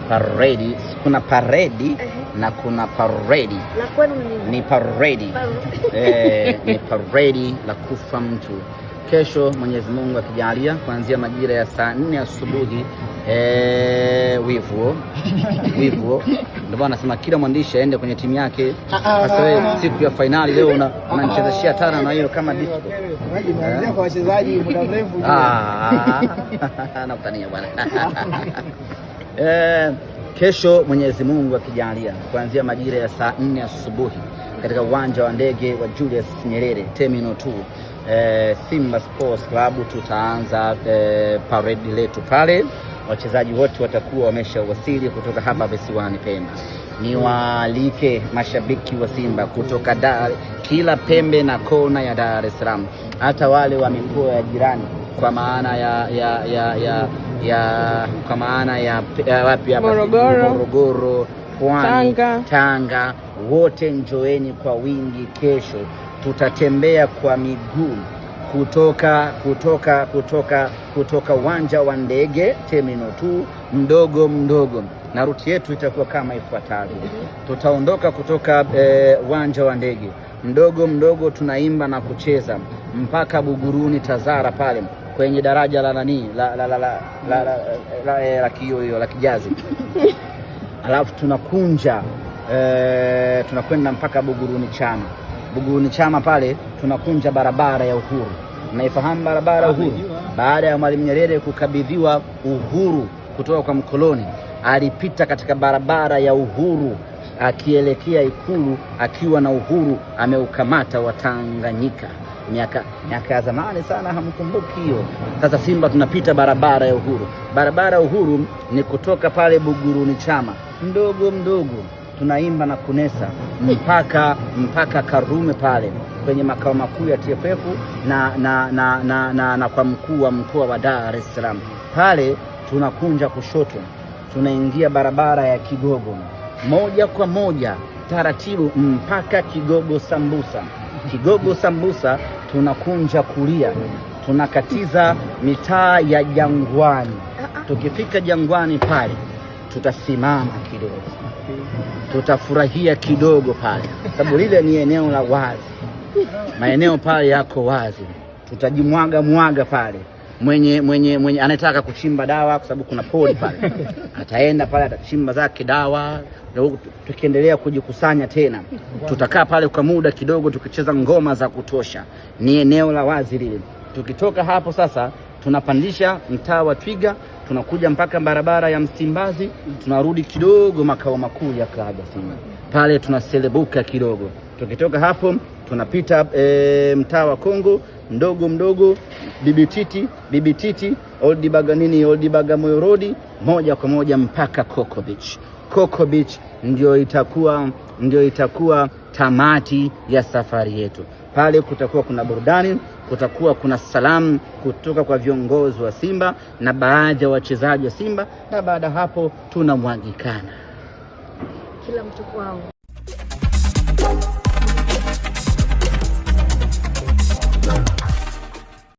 paredi. Kuna paredi na kuna paredi. La kwenu ni paredi. Ni paredi la kufa mtu. Kesho Mwenyezi Mungu akijalia kuanzia majira ya saa 4 asubuhi wivu ndio bwana anasema kila mwandishi aende kwenye timu yake. Sasa wewe siku ya finali leo unanichezeshia tana na hiyo kama disco. Nimeanzia kwa wachezaji muda mrefu. Nakutania bwana. Kesho Mwenyezi Mungu akijalia kuanzia majira ya saa 4 asubuhi katika uwanja wa ndege wa Julius Nyerere Terminal 2 Simba Sports Club tutaanza parade letu pale. Wachezaji wote watakuwa wameshawasili kutoka hapa visiwani Pemba. Niwaalike mashabiki wa Simba kutoka kila pembe na kona ya Dar es Salaam, hata wale wa mikoa ya jirani, kwa maana ya wapi hapa, Morogoro, Pwani, Tanga, wote njoeni kwa wingi. Kesho tutatembea kwa miguu kutoka uwanja wa ndege Terminal 2 mdogo, na ruti yetu itakuwa kama ifuatavyo. Tutaondoka kutoka uwanja wa ndege mdogo, tunaimba na kucheza mpaka Buguruni Tazara pale kwenye daraja la nani la kiyo la Kijazi. Alafu tunakwenda mpaka Buguruni Chama pale tunakunja barabara ya Uhuru. Naifahamu barabara ya Uhuru? Baada ya Mwalimu Nyerere kukabidhiwa uhuru kutoka kwa mkoloni, alipita katika barabara ya Uhuru akielekea Ikulu akiwa na uhuru ameukamata wa Tanganyika. Miaka ya zamani sana, hamkumbuki hiyo. Sasa Simba tunapita barabara ya Uhuru. Barabara ya Uhuru ni kutoka pale Buguruni Chama mdogo tunaimba na kunesa mpaka Karume pale kwenye makao makuu ya TFF na kwa mkuu wa mkoa wa Dar es Salaam. Pale tunakunja kushoto, tunaingia barabara ya Kigogo moja kwa moja taratibu mpaka Kigogo Sambusa. Tunakunja kulia, tunakatiza mitaa ya Jangwani. Tukifika Jangwani pale tutasimama kidogo, tutafurahia kidogo pale, sababu lile ni eneo la wazi. Maeneo pale yako wazi, tutajimwaga pale. Mwenye anataka kuchimba dawa, kwa sababu kuna poli pale, ataenda pale atachimba zake dawa. Tukiendelea kujikusanya tena, tutakaa pale kwa muda kidogo tukicheza ngoma za kutosha. Ni eneo la wazi lile. Tukitoka hapo sasa tunapandisha mtaa wa Twiga, tunakuja mpaka barabara ya Msimbazi, tunarudi kidogo makao makuu ya klabu Simba. Pale tunaselebuka kidogo. Tukitoka hapo tunapita mtaa wa Kongo mdogo, Bibi Titi, Old Bagamoyo Road, moja kwa moja mpaka Coco Beach ndio itakuwa tamati ya safari yetu. Pale kutakuwa kuna burudani, kutakuwa kuna salamu kutoka kwa viongozi wa Simba na baadhi ya wachezaji wa Simba, na baada hapo tunamwagikana kila mtu kwao.